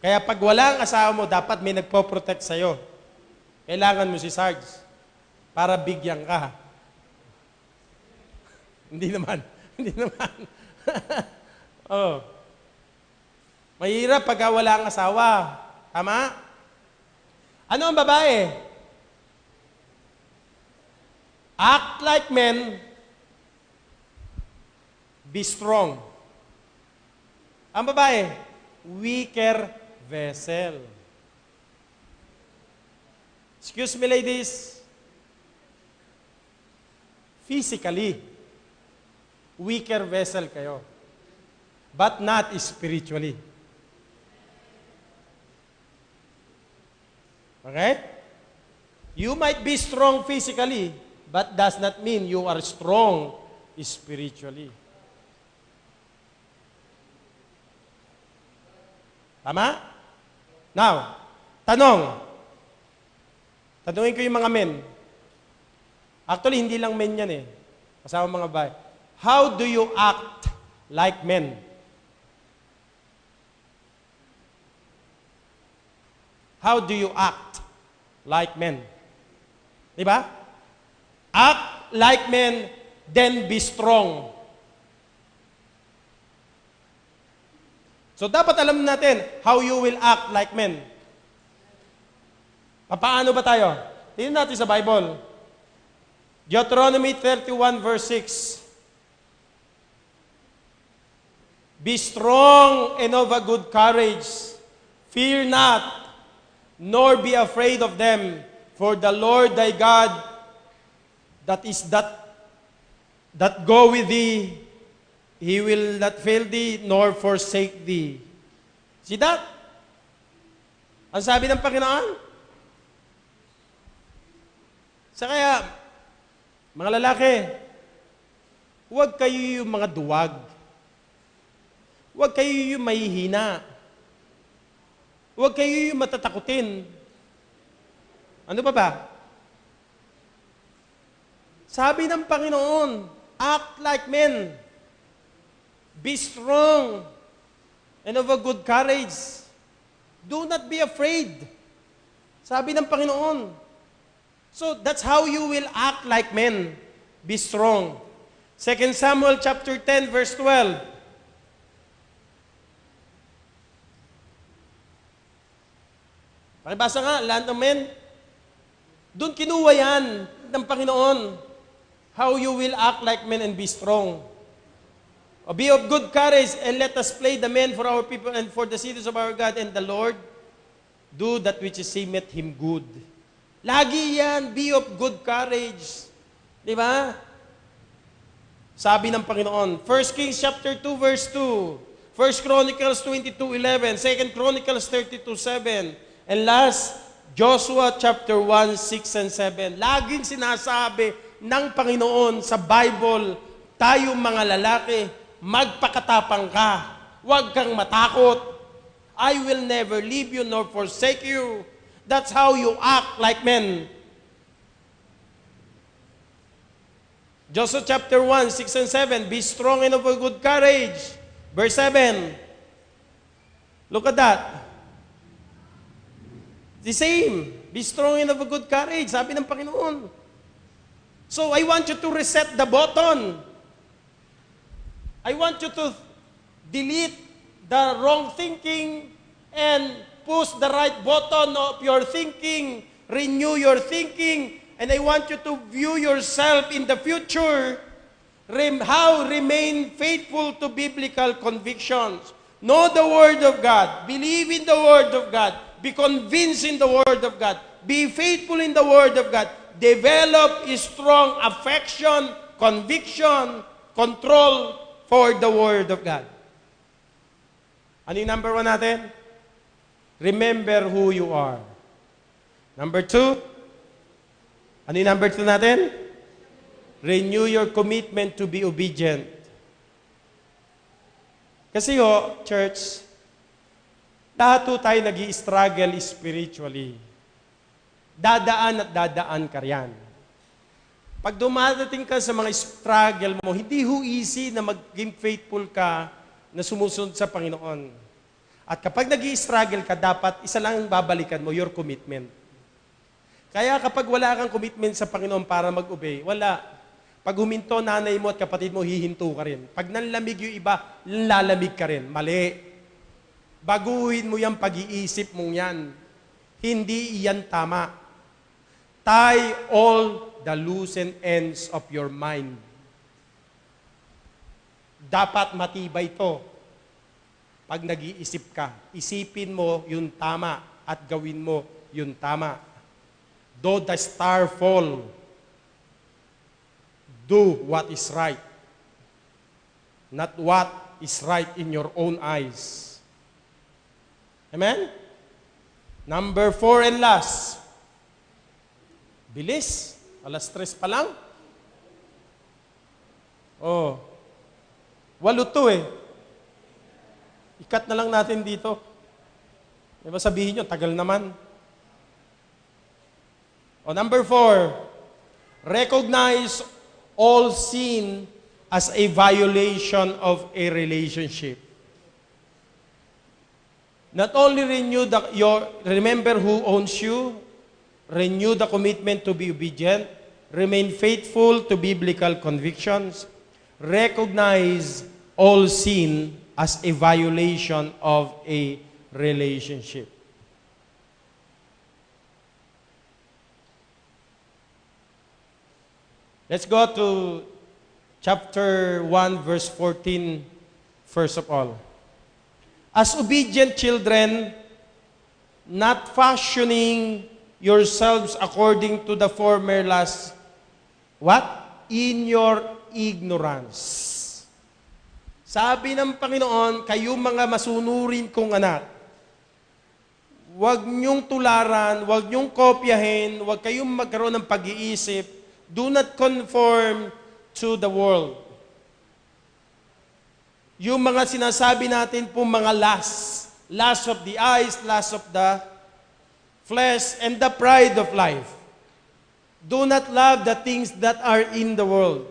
Kaya pag walang asawa mo, dapat may nagpo-protect sa'yo. Kailangan mo si Sarge para bigyan ka. Hindi naman. Hindi naman. Oh. Mahirap pag wala ang asawa. Tama? Ano ang babae? Act like men, be strong. Ang babae, weaker vessel. Excuse me, ladies. Physically, weaker vessel kayo, but not spiritually. Okay? You might be strong physically, but does not mean you are strong spiritually. Tama? Now, tanungin ko yung mga men. Actually, hindi lang men yan eh. Kasama mga babae. How do you act like men? How do you act like men? Diba? Act like men, then be strong. So dapat alam natin how you will act like men. Paano ba tayo? Tingnan natin sa Bible. Deuteronomy 31 verse 6. Be strong and of a good courage. Fear not, nor be afraid of them, for the Lord thy God that go with thee, he will not fail thee, nor forsake thee. See that? Ang sabi ng Panginoon? Sa kaya, mga lalaki, huwag kayo yung mga duwag. Huwag kayo yung mahihina. Huwag kayo yung matatakutin. Ano pa ba? Sabi ng Panginoon, act like men. Be strong and of a good courage. Do not be afraid. Sabi ng Panginoon. So that's how you will act like men. Be strong. 2 Samuel chapter 10 verse 12. Pakibasa nga, lahat ng men. Doon kinuha yan ng Panginoon. How you will act like men and be strong. O be of good courage and let us play the men for our people and for the cities of our God, and the Lord do that which seemeth him good. Lagi yan, be of good courage. Di ba? Sabi ng Panginoon, 1 Kings chapter 2 verse 2, 1 Chronicles 22:11, 2 Chronicles 32:7, and last, Joshua chapter 1, 6 and 7. Laging sinasabi ng Panginoon sa Bible, tayong mga lalaki, magpakatapang ka. Huwag kang matakot. I will never leave you nor forsake you. That's how you act like men. Joshua chapter 1, 6 and 7, be strong and of a good courage. Verse 7. Look at that. The same. Be strong and of a good courage. Sabi ng Panginoon. So I want you to reset the button. I want you to delete the wrong thinking and push the right button of your thinking, renew your thinking, and I want you to view yourself in the future. How remain faithful to biblical convictions. Know the Word of God. Believe in the Word of God. Be convinced in the Word of God. Be faithful in the Word of God. Develop a strong affection, conviction, control for the Word of God. Ano yung number 1 natin? Remember who you are. Number 2, ano yung number 2 natin? Renew your commitment to be obedient. Kasi church, lahat tayo nag-i-struggle spiritually. Dadaan at dadaan ka riyan. Pag dumadating ka sa mga struggle mo, hindi easy na maging faithful ka na sumusunod sa Panginoon. At kapag nag-i-struggle ka, dapat isa lang ang babalikan mo, your commitment. Kaya kapag wala kang commitment sa Panginoon para mag-obey, wala. Pag huminto nanay mo at kapatid mo, hihinto ka rin. Pag nanlamig yung iba, lalamig ka rin. Mali. Baguhin mo yung pag-iisip mong yan. Hindi iyan tama. Tie all the loose ends of your mind. Dapat matibay ito. Pag nag-iisip ka, isipin mo yung tama at gawin mo yung tama. Though the star fall, do what is right. Not what is right in your own eyes. Amen? Number 4 and last. Bilis. 3:00 pa lang. Oh. 8 to eh. Ikat na lang natin dito. Diba sabihin nyo, tagal naman. Oh, number 4. Recognize all sin as a violation of a relationship. Not only remember who owns you, renew the commitment to be obedient, remain faithful to biblical convictions, recognize all sin as a violation of a relationship. Let's go to chapter 1, verse 14, first of all. As obedient children, not fashioning yourselves according to the former lusts, what? In your ignorance. Sabi ng Panginoon, kayong mga masunurin kong anak, huwag niyong tularan, huwag niyong kopyahin, huwag kayong magkaroon ng pag-iisip. Do not conform to the world. Yung mga sinasabi natin po mga lust of the eyes, lust of the flesh, and the pride of life. Do not love the things that are in the world.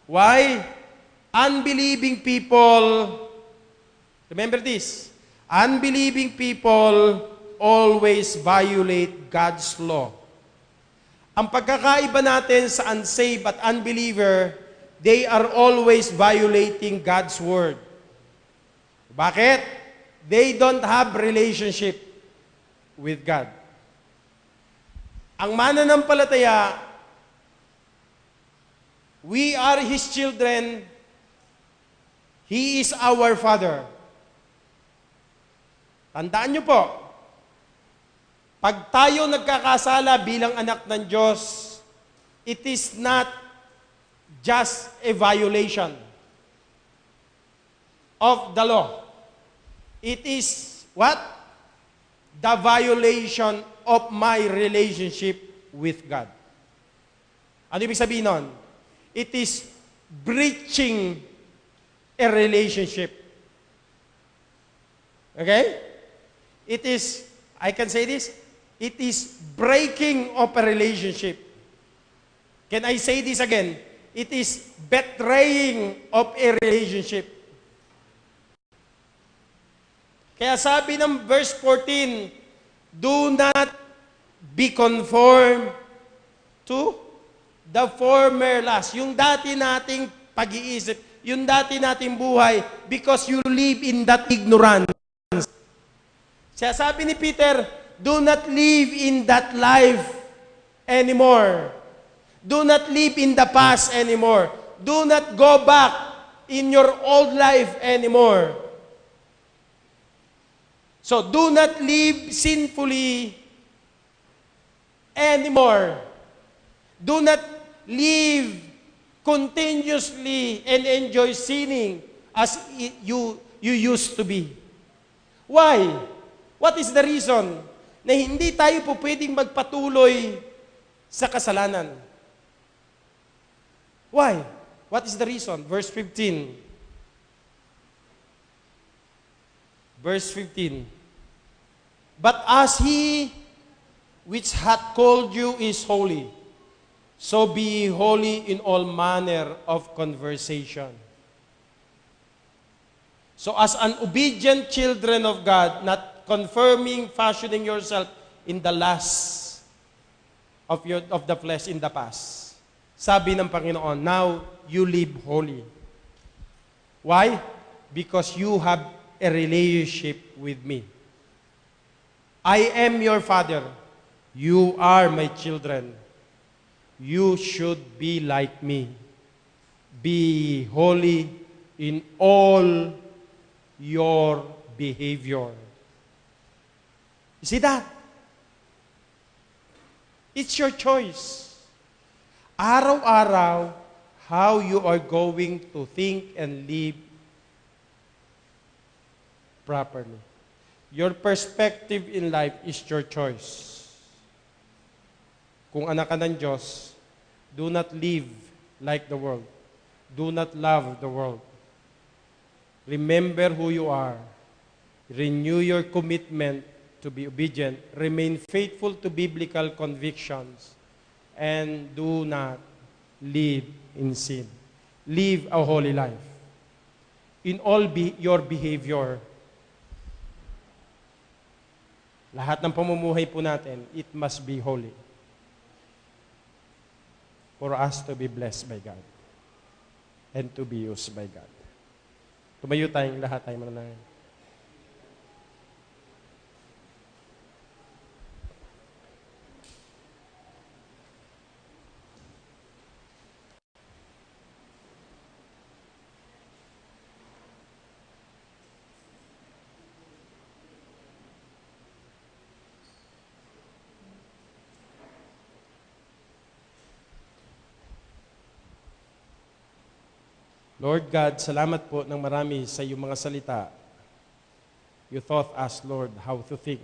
Why? Unbelieving people, remember this, unbelieving people always violate God's law. Ang pagkakaiba natin sa unsaved at unbeliever, they are always violating God's word. Bakit? They don't have relationship with God. Ang mananampalataya, we are His children. He is our Father. Tandaan niyo po, pag tayo nagkakasala bilang anak ng Diyos, it is not just a violation of the law. It is what? The violation of my relationship with God. Ano ibig sabihin nun? It is breaching a relationship. Okay? It is, I can say this, it is breaking of a relationship. Can I say this again? It is betraying of a relationship. Kaya sabi ng verse 14, do not be conformed to The former lust, yung dati nating pag-iisip, yung dati nating buhay, because you live in that ignorance. Siya sabi ni Peter, do not live in that life anymore. Do not live in the past anymore. Do not go back in your old life anymore. So, do not live sinfully anymore. Do not live continuously and enjoy sinning as you used to be. Why? What is the reason na hindi tayo po pwedeng magpatuloy sa kasalanan? Why? What is the reason? Verse 15. Verse 15. But as he which hath called you is holy, so be ye holy in all manner of conversation. So as an obedient children of God, not confirming, fashioning yourself in the lust of the flesh in the past. Sabi ng Panginoon, now you live holy. Why? Because you have a relationship with me. I am your Father. You are my children. You should be like me. Be holy in all your behavior. You see that? It's your choice. Araw-araw, how you are going to think and live properly. Your perspective in life is your choice. Kung anak ka ng Diyos, do not live like the world. Do not love the world. Remember who you are. Renew your commitment to be obedient. Remain faithful to biblical convictions. And do not live in sin. Live a holy life. In all your behavior, lahat ng pamumuhay po natin, it must be holy. For us to be blessed by God. And to be used by God. Tumayo tayong lahat tayo mananangin. Lord God, salamat po ng marami sa iyong mga salita. You taught us, Lord, how to think.